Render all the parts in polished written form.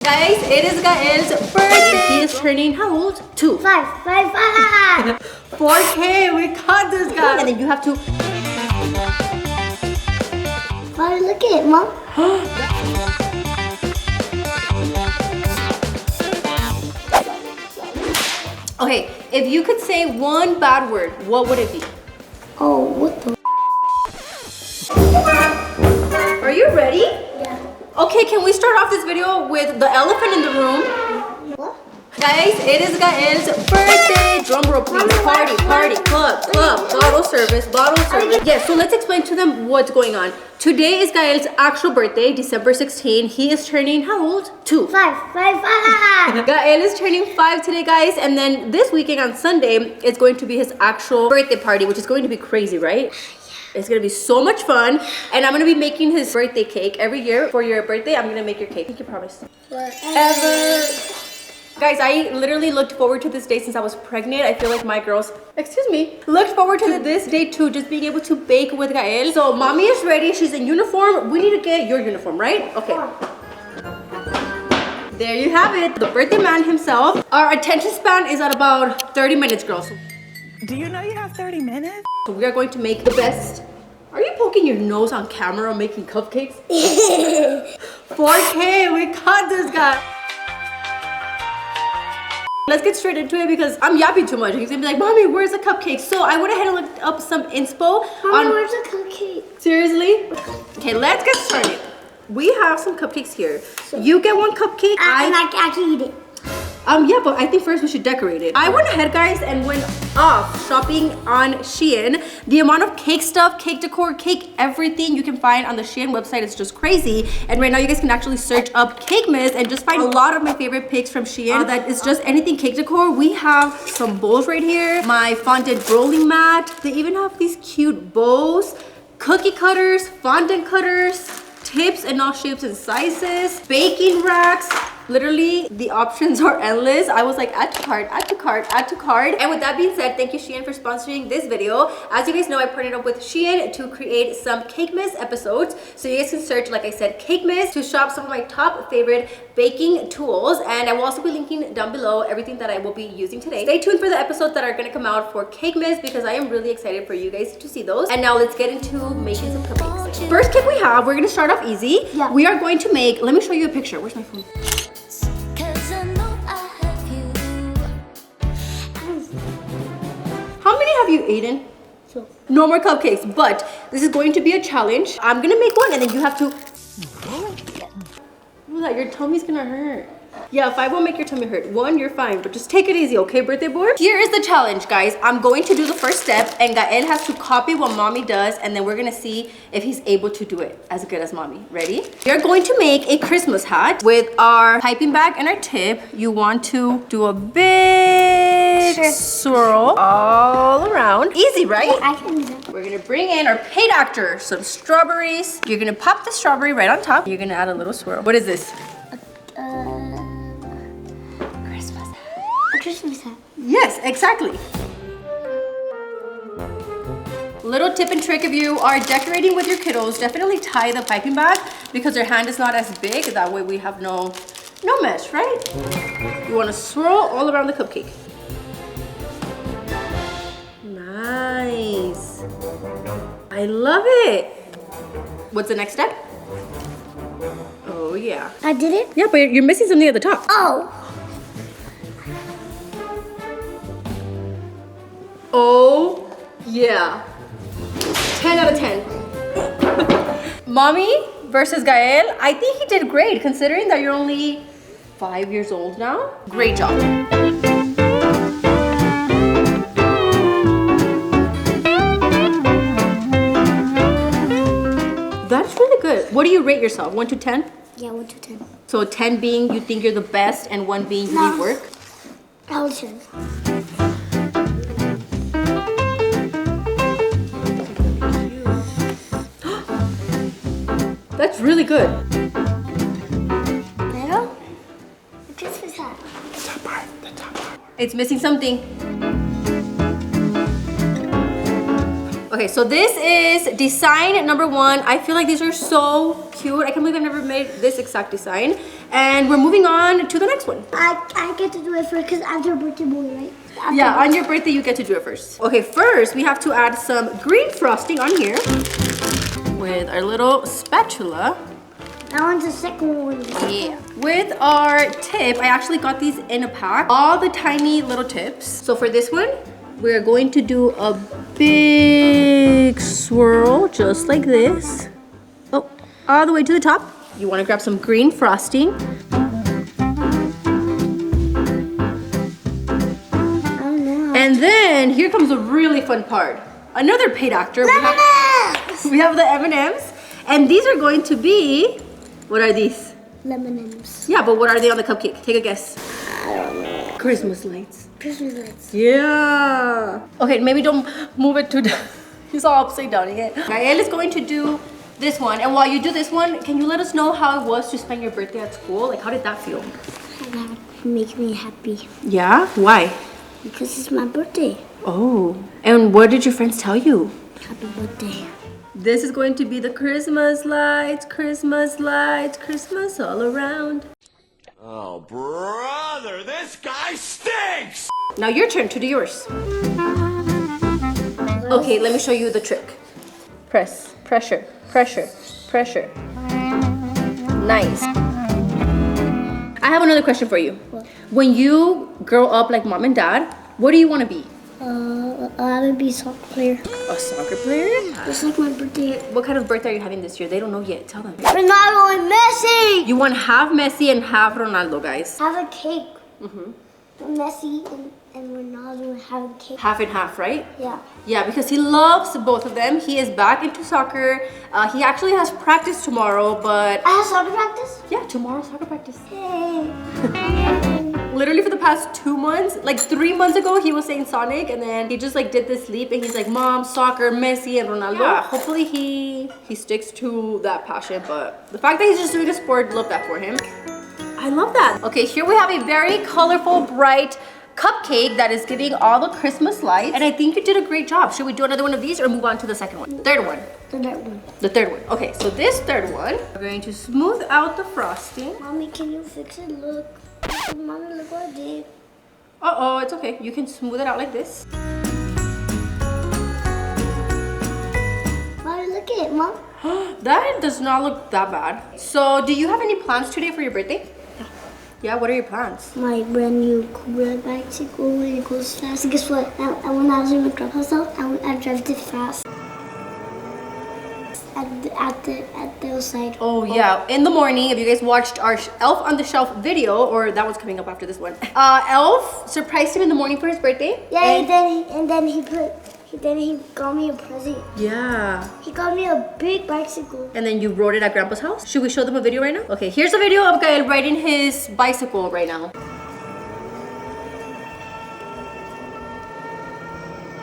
Guys, it is Gael's birthday. He is turning how old? 2. 5. 4K, we got this guy. And then you have to... Father, look at it, Mom. Okay, if you could say one bad word, what would it be? Oh, what the? Are you ready? Yeah. Okay, can we start off this video with the elephant in the room? What? Guys, it is Gael's birthday. Drum roll, please. Party, club, bottle service. Yes, so let's explain to them what's going on. Today is Gael's actual birthday, December 16. He is turning how old? 2. 5. Gael is turning 5 today, guys. And then this weekend on Sunday, it's going to be his actual birthday party, which is going to be crazy, right? It's gonna be so much fun. And I'm gonna be making his birthday cake every year. For your birthday, I'm gonna make your cake. Thank you, promise. Forever. Guys, I literally looked forward to this day since I was pregnant. I feel like my girls, looked forward to this day too, just being able to bake with Gael. So mommy is ready, she's in uniform. We need to get your uniform, right? Okay. There you have it, the birthday man himself. Our attention span is at about 30 minutes, girls. Do you know you have 30 minutes? So we are going to make the best. Are you poking your nose on camera making cupcakes? 4K, we got this guy. Let's get straight into it because I'm yapping too much. He's gonna be like, Mommy, where's the cupcake? So I went ahead and looked up some inspo. Mommy, where's the cupcake? Seriously? Okay, let's get started. We have some cupcakes here. You get one cupcake. And I can eat it. Yeah, but I think first we should decorate it. I went ahead, guys, and went off shopping on Shein. The amount of cake stuff, cake decor, cake everything you can find on the Shein website is just crazy. And right now you guys can actually search up CAKEMAS and just find a lot of my favorite picks from Shein that is just anything cake decor. We have some bowls right here, my fondant rolling mat. They even have these cute bows, cookie cutters, fondant cutters, tips in all shapes and sizes, baking racks. Literally, the options are endless. I was like, add to cart. And with that being said, thank you Shein for sponsoring this video. As you guys know, I partnered up with Shein to create some CAKEMAS episodes. So you guys can search, like I said, CAKEMAS to shop some of my top favorite baking tools. And I will also be linking down below everything that I will be using today. Stay tuned for the episodes that are gonna come out for CAKEMAS because I am really excited for you guys to see those. And now let's get into making some cupcakes. First cake we have, we're gonna start off easy. Yeah. We are going to make, let me show you a picture. Where's my phone? How many have you eaten? So. No more cupcakes, but this is going to be a challenge. I'm gonna make one and then you have to... Ooh, your tummy's gonna hurt. Yeah, if I won't make your tummy hurt. 1, you're fine, but just take it easy, okay, birthday boy? Here is the challenge, guys. I'm going to do the first step and Gael has to copy what mommy does and then we're gonna see if he's able to do it as good as mommy. Ready? We're going to make a Christmas hat with our piping bag and our tip. You want to do a big swirl all around. Easy, right? Yeah, I can do that. We're gonna bring in our paid actor, some strawberries. You're gonna pop the strawberry right on top. You're gonna add a little swirl. What is this? Christmas hat. A Christmas hat. Yes, exactly. Little tip and trick if you are decorating with your kiddos, definitely tie the piping bag because their hand is not as big. That way we have no mess, right? You want to swirl all around the cupcake. Nice. I love it. What's the next step? Oh yeah. I did it? Yeah, but you're missing something at the top. Oh. Oh yeah. 10 out of 10. Mommy versus Gael. I think he did great considering that you're only 5 years old now. Great job. That's really good. What do you rate yourself? 1 to 10? Yeah, 1 to 10. So 10 being you think you're the best and 1 being you need work? I would 10. That's really good. Pero? The Christmas hat. The top part. It's missing something. Okay, so this is design number 1. I feel like these are so cute. I can't believe I've never made this exact design. And we're moving on to the next one. I get to do it first because after birthday boy, right? After Yeah, on your birthday you get to do it first. Okay, first we have to add some green frosting on here with our little spatula. That one's the second one. Yeah. With our tip, I actually got these in a pack. All the tiny little tips. So for this one, we're going to do a big swirl just like this. Oh, all the way to the top. You want to grab some green frosting. Oh no. And then here comes a really fun part. Another paid actor. We have the M&Ms. And these are going to be, what are these? M&Ms. Yeah, but what are they on the cupcake? Take a guess. I don't know. Christmas lights. Christmas lights. Yeah. Okay, maybe don't move it too down. He's all upside down again. Gael is going to do this one. And while you do this one, can you let us know how it was to spend your birthday at school? Like, how did that feel? That make me happy Yeah? Why? because it's my birthday. Oh. And what did your friends tell you? Happy birthday. This is going to be the Christmas lights, Christmas lights, Christmas all around. Oh, brother, this guy stinks! Now your turn to do yours. Okay, let me show you the trick. Press, pressure, pressure, pressure. Nice. I have another question for you. What? When you grow up like mom and dad, what do you want to be? I would be a soccer player. A soccer player? Just like my birthday. What kind of birthday are you having this year? They don't know yet. Tell them. Ronaldo and Messi! You want half Messi and half Ronaldo, guys. Have a cake. Messi and Ronaldo have a cake. Half and half, right? Yeah. Yeah, because he loves both of them. He is back into soccer. He actually has practice tomorrow, but I have soccer practice? yeah, tomorrow's soccer practice. Hey. Literally for the past 2 months, like 3 months ago, he was saying Sonic, and then he just like did this leap, and he's like, Mom, soccer, Messi, and Ronaldo. Yeah, hopefully he sticks to that passion, but the fact that he's just doing a sport, love that for him. I love that. Okay, here we have a very colorful, bright cupcake that is giving all the Christmas lights, and I think you did a great job. Should we do another one of these or move on to the second one? Third one. The third one. The third one. Okay, so this third one, we're going to smooth out the frosting. Mommy, can you fix it? Look. Mommy, look what I did. Uh-oh, it's okay. You can smooth it out like this. Mommy, look at it, Mom. That does not look that bad. So, do you have any plans today for your birthday? Yeah, what are your plans? My brand new Cobra bicycle and it goes fast. And guess what? When I was in my grandpa's house, I drove it fast. At the side. Oh yeah, in the morning, if you guys watched our Elf on the Shelf video, or that was coming up after this one, Elf surprised him in the morning for his birthday. Yeah, and then he got me a present. Yeah. He got me a big bicycle. And then you rode it at Grandpa's house? Should we show them a video right now? Okay, here's a video of Gael riding his bicycle right now.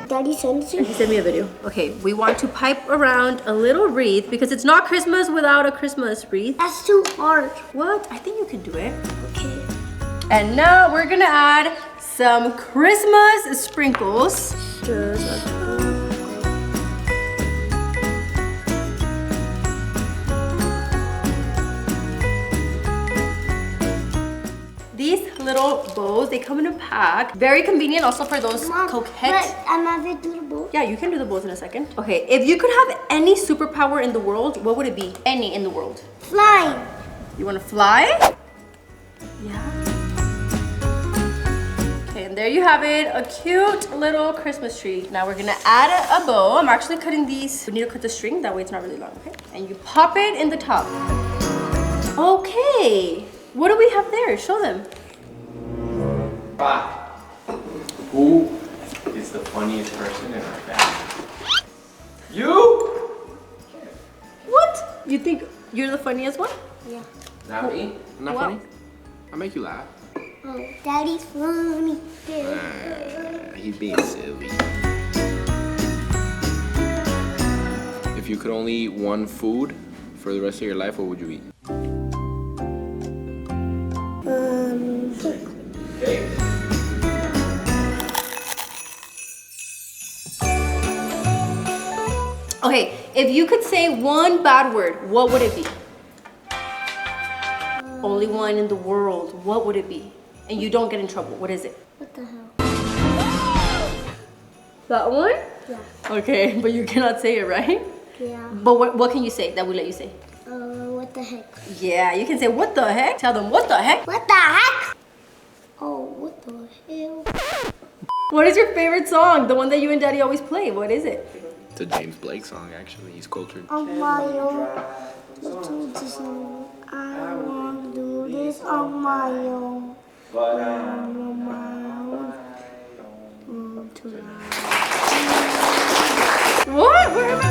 Daddy sent He it. sent me a video. Okay, we want to pipe around a little wreath because it's not Christmas without a Christmas wreath. That's too hard. What? I think you can do it. Okay. And now we're gonna add some Christmas sprinkles. Just like that. These little bows, they come in a pack. Very convenient also for those Mom, coquettes. but I'm not going to do the bowl. Yeah, you can do the bows in a second. Okay, if you could have any superpower in the world, what would it be? Any in the world. Flying. You wanna fly? Yeah. Okay, and there you have it, a cute little Christmas tree. Now we're gonna add a bow. I'm actually cutting these. We need to cut the string, that way it's not really long, okay? And you pop it in the top. Okay, what do we have there? Show them. Who is the funniest person in our family? You? What? You think you're the funniest one? Yeah. Not me. I'm not Wow. funny. I make you laugh. Oh, Daddy's funny. He's being silly. If you could only eat one food for the rest of your life, what would you eat? Cake. If you could say one bad word, what would it be? Only one in the world. What would it be? And you don't get in trouble. What is it? What the hell? That one? Yeah. Okay, but you cannot say it, right? Yeah. But what can you say that we let you say? What the heck? Yeah, you can say what the heck. Tell them what the heck. What the heck? Oh, what the hell? What is your favorite song? The one that you and Daddy always play. What is it? It's a James Blake song, actually. He's cultured. On my own. I want to do this on my own. I'm on my own. What? Where am I?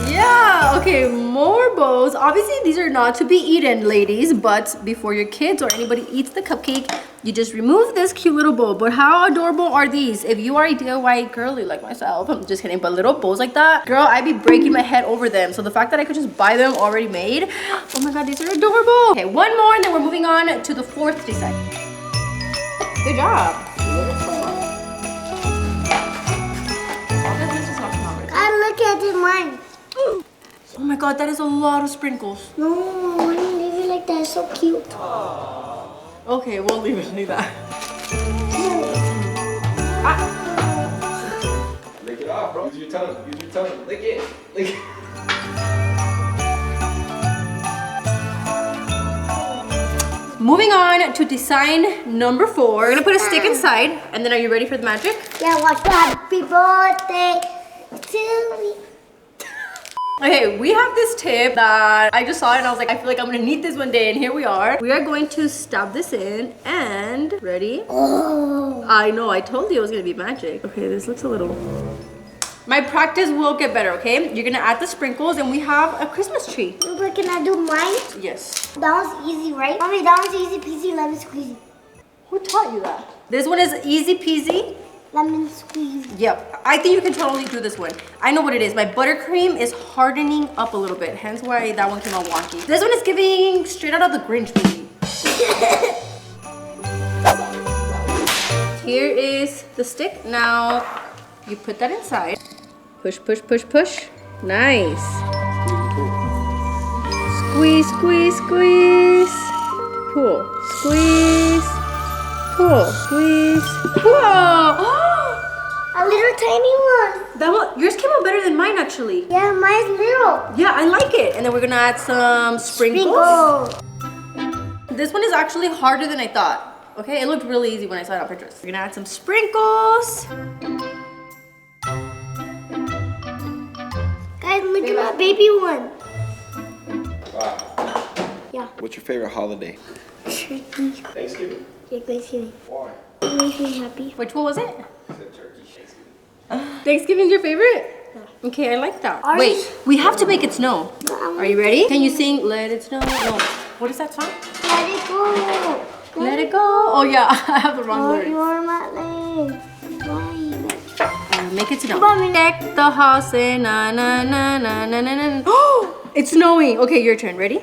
Yeah, okay, more bows. Obviously, these are not to be eaten, ladies, but before your kids or anybody eats the cupcake, you just remove this cute little bow. But how adorable are these? If you are a DIY girly like myself, I'm just kidding, but little bows like that, girl, I'd be breaking my head over them. So the fact that I could just buy them already made, oh my God, these are adorable. Okay, one more, and then we're moving on to the fourth design. Good job. God, look at it, mine. Oh my God, that is a lot of sprinkles. No, why do you leave it like that? It's so cute. Okay, we'll leave it like that. Lick it off, bro. Use your tongue. Use your tongue. Lick it. Lick it. Moving on to design number 4. We're gonna put a stick inside, and then are you ready for the magic? Yeah, watch the happy birthday to me. Okay, we have this tip that I just saw it and I was like, I feel like I'm gonna need this one day, and here we are. We are going to stab this in, and ready? Oh. I know, I told you it was gonna be magic. Okay, this looks a little... My practice will get better, okay? You're gonna add the sprinkles, and we have a Christmas tree. But can I do mine? Yes. That was easy, right? Mommy, that was easy peasy lemon squeezy. Who taught you that? This one is easy peasy. Lemon squeezy. Yep, I think you can totally do this one. I know what it is. My buttercream is hardening up a little bit, hence why that one came out wonky. This one is giving straight out of the Grinch movie. Here is the stick. Now you put that inside. Push, push, push, push. Nice. Squeeze, squeeze, squeeze. Pull, squeeze. Pull, squeeze. Whoa! A little tiny one. That one, yours came out better than mine actually. Yeah, mine's little. Yeah, I like it. And then we're gonna add some sprinkles. This one is actually harder than I thought. Okay, it looked really easy when I saw it on pictures. We're gonna add some sprinkles. Guys, look at my baby one. Wow. Yeah. What's your favorite holiday? Turkey. Thanksgiving. Yeah, Thanksgiving. Why? It makes me happy. Which one was it? I said turkey. Thanksgiving's your favorite? Okay, I like that. Ours- Wait, we have to make it snow. Are you ready? Can you sing Let It Snow? No. What is that song? Let it go. Let it go. Oh yeah, I have the wrong lyrics. You're my lady. Make it snow. Deck the house and na na na na na na na. Oh, it's snowing. Okay, your turn. Ready?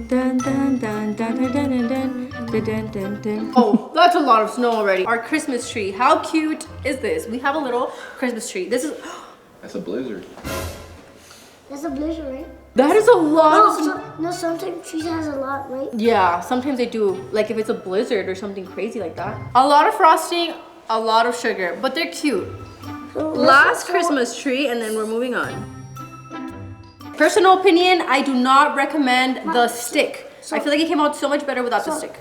Dun, dun, dun, dun, dun, dun, dun, dun, dun, dun, dun, dun. Oh, that's a lot of snow already. Our Christmas tree. How cute is this? We have a little Christmas tree. This is... That's a blizzard. That's a blizzard, right? That is a lot of... No, sometimes trees has a lot, right? Yeah, sometimes they do. Like if it's a blizzard or something crazy like that. A lot of frosting, a lot of sugar, but they're cute. Last Christmas tree, and then we're moving on. Personal opinion, I do not recommend the stick. I feel like it came out so much better without the stick.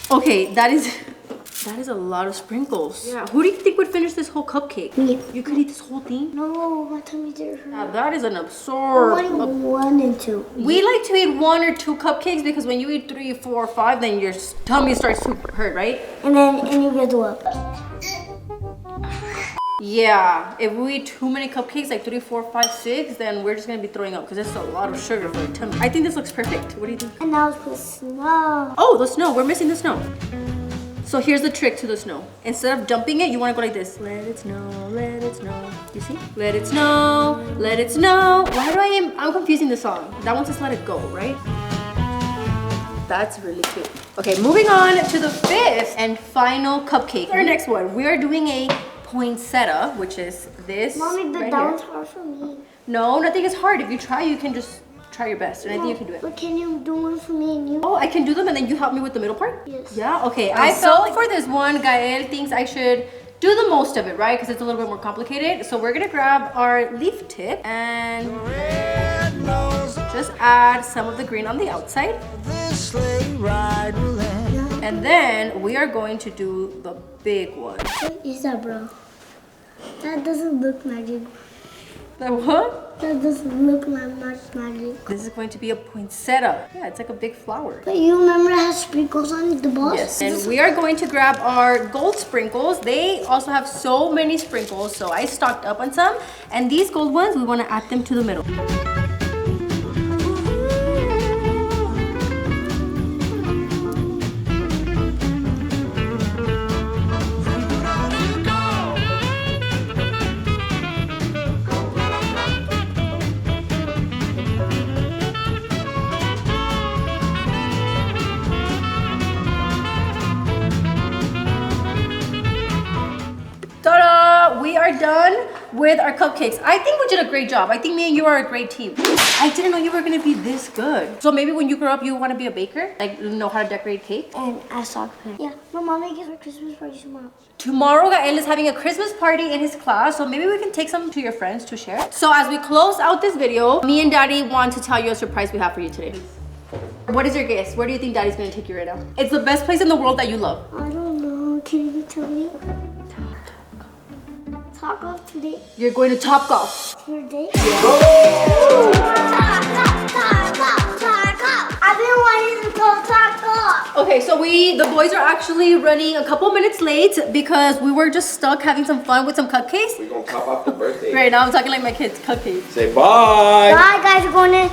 Okay, that is a lot of sprinkles. Yeah, who do you think would finish this whole cupcake? Me. You could eat this whole thing? No, my tummy did hurt. Yeah, that is an absurd. Only 1 and 2. We like to eat 1 or 2 cupcakes because when you eat 3, 4, 5, then your tummy starts to hurt, right? And you get to up. Yeah, if we eat too many cupcakes, like 3, 4, 5, 6, then we're just gonna be throwing up because it's a lot of sugar for your tummy. I think this looks perfect. What do you think? And now it's put snow. Oh, the snow. We're missing the snow. So here's the trick to the snow. Instead of dumping it, you want to go like this. Let it snow, let it snow. You see? Let it snow, let it snow. Why do I'm confusing the song. That one says let it go, right? That's really cute. Okay, moving on to the 5th and final cupcake. Our next one, we are doing a poinsettia, which is this. Mommy, but right that here. one's hard for me. No, nothing is hard. If you try, you can just try your best, and I think you can do it. But can you do one for me and you? Oh, I can do them, and then you help me with the middle part? Yes. Yeah, okay. I felt for this one, Gael thinks I should do the most of it, right? Because it's a little bit more complicated. So we're gonna grab our leaf tip and just add some of the green on the outside. And then we are going to do the big one. What is that, bro? That doesn't look magic. The what? That doesn't look like much magic. This is going to be a poinsettia. Yeah, it's like a big flower. But you remember it has sprinkles on the balls? Yes, and we are going to grab our gold sprinkles. They also have so many sprinkles, so I stocked up on some. And these gold ones, we want to add them to the middle. Ta-da! We are done with our cupcakes. I think we did a great job. I think me and you are a great team. I didn't know you were gonna be this good. So maybe when you grow up, you wanna be a baker? Like know how to decorate cake? And I saw it. Yeah, my mommy gives her Christmas party tomorrow. Tomorrow, Gael is having a Christmas party in his class, so maybe we can take some to your friends to share. So as we close out this video, me and Daddy want to tell you a surprise we have for you today. What is your guess? Where do you think Daddy's gonna take you right now? It's the best place in the world that you love. I don't know. Can you tell me? Talk off today. You're going to Top Golf. Your date? Yeah. I've been wanting to go Top Golf. Okay, so the boys are actually running a couple minutes late because we were just stuck having some fun with some cupcakes. We're gonna top off the birthday. Right now, I'm talking like my kids, cupcakes. Say bye. Bye, guys. We're going to